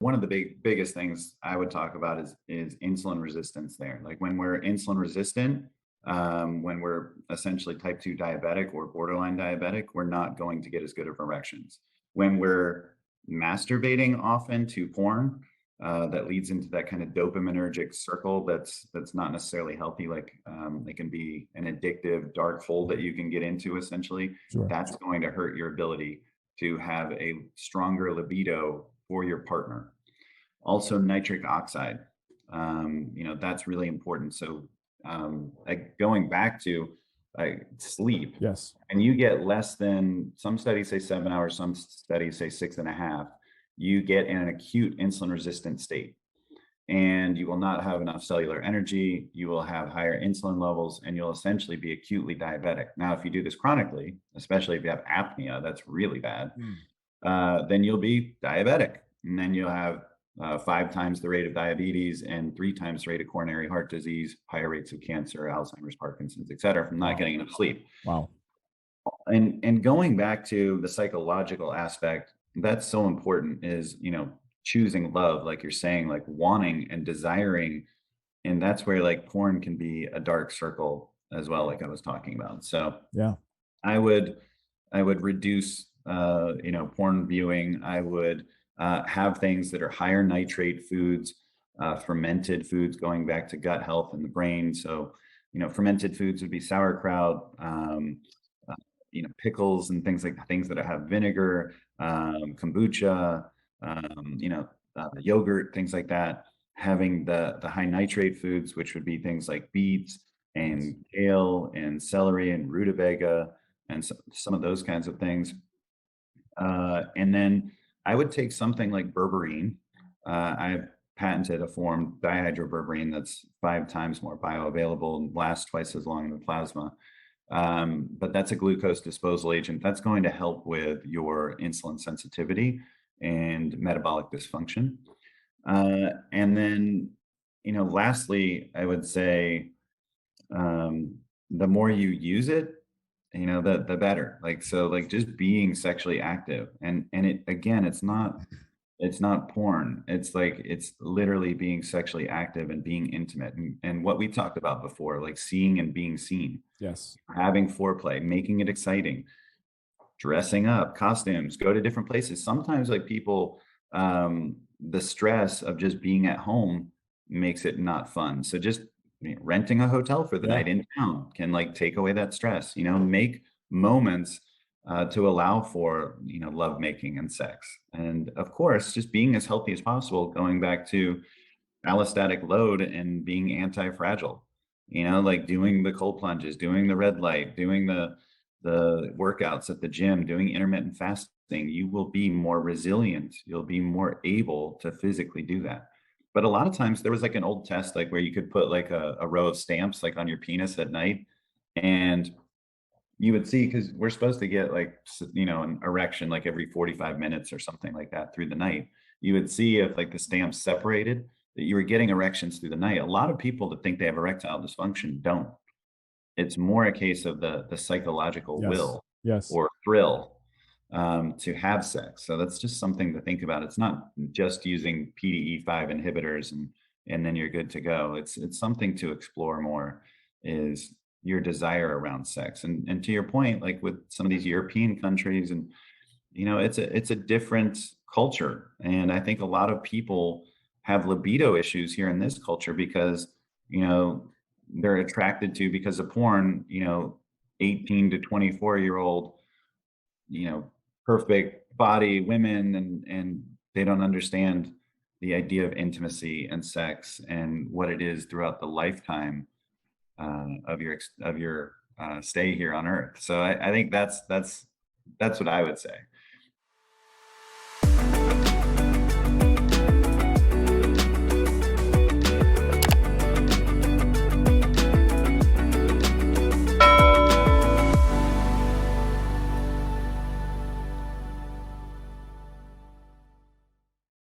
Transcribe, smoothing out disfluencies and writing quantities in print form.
one of the biggest things I would talk about is insulin resistance there. Like when we're insulin resistant, when we're essentially type 2 diabetic or borderline diabetic, we're not going to get as good of erections. When we're masturbating often to porn, that leads into that kind of dopaminergic circle that's not necessarily healthy. Like it can be an addictive dark hole that you can get into essentially. Sure. That's going to hurt your ability to have a stronger libido for your partner. Also, nitric oxide, that's really important. So, like going back to sleep, Yes. and you get less than, some studies say 7 hours, some studies say 6.5, you get in an acute insulin resistant state. And you will not have enough cellular energy, you will have higher insulin levels, and you'll essentially be acutely diabetic. Now, if you do this chronically, especially if you have apnea, that's really bad, Mm. then you'll be diabetic. And then you'll have 5 times the rate of diabetes and 3 times the rate of coronary heart disease, higher rates of cancer, Alzheimer's, Parkinson's, et cetera, from not Wow. getting enough sleep. Wow. And going back to the psychological aspect, that's so important, is, choosing love, like you're saying, like wanting and desiring. And that's where like porn can be a dark circle as well, like I was talking about. So Yeah. I would I would reduce porn viewing. I would have things that are higher nitrate foods, fermented foods, going back to gut health and the brain. So, fermented foods would be sauerkraut, uh, pickles and things that have vinegar, kombucha, yogurt, things like that. Having the high nitrate foods, which would be things like beets Yes. and kale and celery and rutabaga and some of those kinds of things. And then I would take something like berberine. I've patented a form, dihydroberberine, that's 5 times more bioavailable and lasts twice as long in the plasma. But that's a glucose disposal agent that's going to help with your insulin sensitivity and metabolic dysfunction. And then, lastly, I would say the more you use it, the better. Like, so like just being sexually active, and it, again, it's not porn. It's like it's literally being sexually active and being intimate, and what we talked about before, like seeing and being seen, Yes. having foreplay, making it exciting, dressing up, costumes, go to different places. Sometimes like people, the stress of just being at home makes it not fun. So just renting a hotel for the Yeah. night in town can like take away that stress, make moments to allow for, love making and sex. And of course, just being as healthy as possible, going back to allostatic load and being anti-fragile, like doing the cold plunges, doing the red light, doing the workouts at the gym, doing intermittent fasting, you will be more resilient. You'll be more able to physically do that. But a lot of times there was like an old test, like where you could put like a row of stamps like on your penis at night, and you would see, because we're supposed to get like an erection like every 45 minutes or something like that through the night. You would see if like the stamps separated, that you were getting erections through the night. A lot of people that think they have erectile dysfunction don't. It's more a case of the psychological Yes. will Yes. or thrill, to have sex. So that's just something to think about. It's not just using PDE5 inhibitors and then you're good to go. It's something to explore more, is your desire around sex. And to your point, like with some of these European countries, and it's a different culture. And I think a lot of people have libido issues here in this culture because, you know, they're attracted to, because of porn, 18 to 24-year-old, you know, perfect body women, and they don't understand the idea of intimacy and sex and what it is throughout the lifetime of your stay here on Earth. So I think that's what I would say.